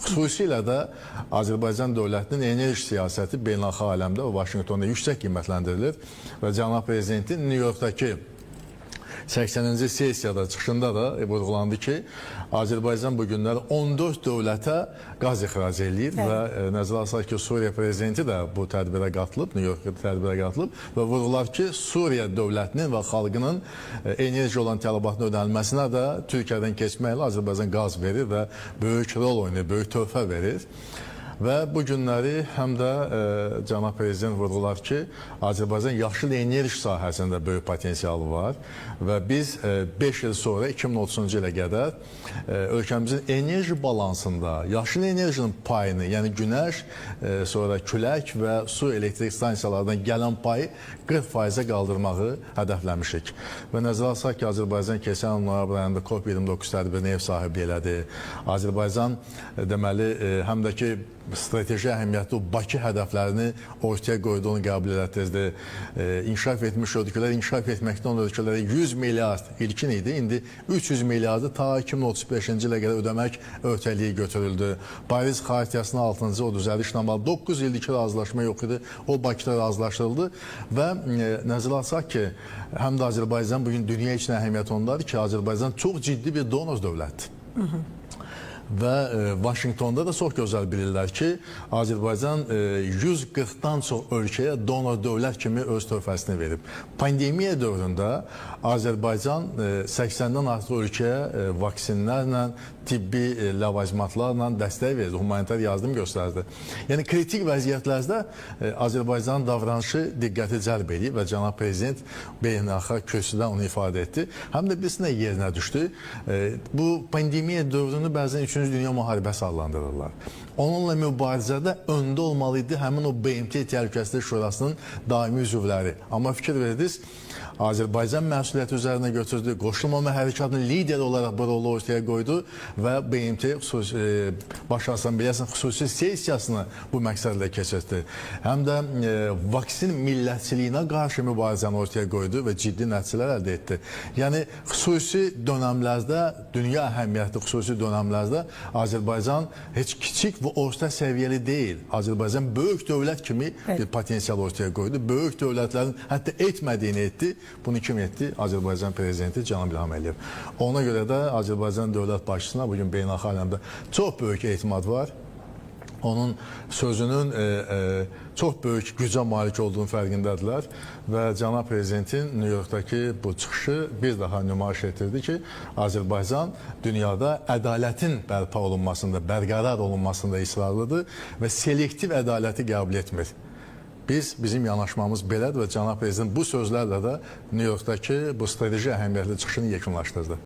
Xüsusilə də Azərbaycan dövlətinin enerji siyasəti beynəlxalq aləmdə və Vaşinqtonda yüksək qiymətləndirilir və cənab prezidentin New Yorkdakı 80-ci sessiyada çıxışında da vurğulandı ki, Azərbaycan bu günlər 14 dövlətə qaz ixrac eləyir və nəzərə alsaq ki, Suriya prezidenti də bu tədbirə qatılıb, New Yorkda tədbirə qatılıb və vurğular ki, Suriya dövlətinin və xalqının enerji olan tələbatının ödənilməsinə də Türkiyədən keçməklə Azərbaycan qaz verir və böyük rol oynayır, böyük töhfə verir. Və bu günləri həm də cənab prezident vurğular ki, Azərbaycan yaşıl enerji sahəsində böyük potensialı var və biz 5 il sonra 2030-cu ilə qədər ölkəmizin enerji balansında yaşıl enerjinin payını, yəni günəş, sonra külək və su elektrik stansiyalarından gələn payı 40%-ə qaldırmağı hədəfləmişik. Və nəzərə alsaq ki, Azərbaycan keçən noyabr ayında COP29 tədbirinə ev sahibi elədi. Azərbaycan deməli həm də ki, strateji əhəmiyyətli o Bakı hədəflərini ortaya qoyduğunu qəbul elətdirdi. İnkişaf etmiş ölkələr, inkişaf etməkdə olan ölkələrə 100 milyard ilkin idi. İndi 300 milyardı ta 2035-ci ilə qədər ödəmək öhdəliyi götürüldü. Paris Xartiyasının 6-cı o düzəlişlə bağlı 9 illik razılaşma yox idi. O Bakıda razılaşdırıldı və nəzərə alsaq ki, həm də Azərbaycan bugün dünya üçün əhəmiyyəti ondadır ki, Azərbaycan çox ciddi bir donor dövlətdir. Və Vaşinqtonda da çox gözəl bilirlər ki, Azərbaycan 140-dan çox ölkəyə donor dövlət kimi öz töhfəsini verib. Pandemiya dövründə Azərbaycan 80-dən artıq ölkəyə vaksinlərlə, tibbi ləvazimatlarla dəstək verdi, humanitar yardım göstərdi. Yəni kritik vəziyyətlərdə Azərbaycanın davranışı diqqəti cəlb edib və cənab prezident beynəlxalq kürsüdən onu ifadə etdi. Həm də birisində yerinə düşdü. Bu pandemiya dövrünü bəzən 3-cü Dünya müharibəsi adlandırırlar. Onunla mübarizədə öndə olmalı idi həmin o BMT Təhlükəsizlik Şurasının daimi üzvləri. Amma fikir verdiniz, Azərbaycan məsuliyyəti üzərinə götürdü, qoşulmama hərəkatının lideri olaraq bu rolu ortaya qoydu və BMT Baş Assambleyasının xüsusi sessiyasını bu məqsədlə keçirdi. Həm də vaksin millətçiliyinə qarşı mübarizəni ortaya qoydu və ciddi nəticələr əldə etdi. Yəni, xüsusi dönəmlərdə, dünya əhəmiyyətli xüsusi dönəmlərdə Azərbaycan heç kiçik və orta səviyyəli deyil. Azərbaycan böyük dövlət kimi bir potensial ortaya qoydu. Böyük dövlətlərin hətta etmədiyini etdi. Bunu kim etdi? Azərbaycan prezidenti cənab İlham Əliyev. Ona görə də Azərbaycan dövlət başçısına bugün beynəlxalq aləmdə çox böyük etimad var. Onun sözünün çox böyük gücə malik olduğunu fərqindədirlər və cənab prezidentin New Yorkdakı bu çıxışı bir daha nümayiş etdirdi ki, Azərbaycan dünyada ədalətin bərpa olunmasında, bərqərar olunmasında israrlıdır və selektiv ədaləti qəbul etmir. Bizim yanaşmamız belədir və cənab prezident bu sözlərlə də New Yorkdakı bu strateji əhəmiyyətli çıxışını yekunlaşdırdı.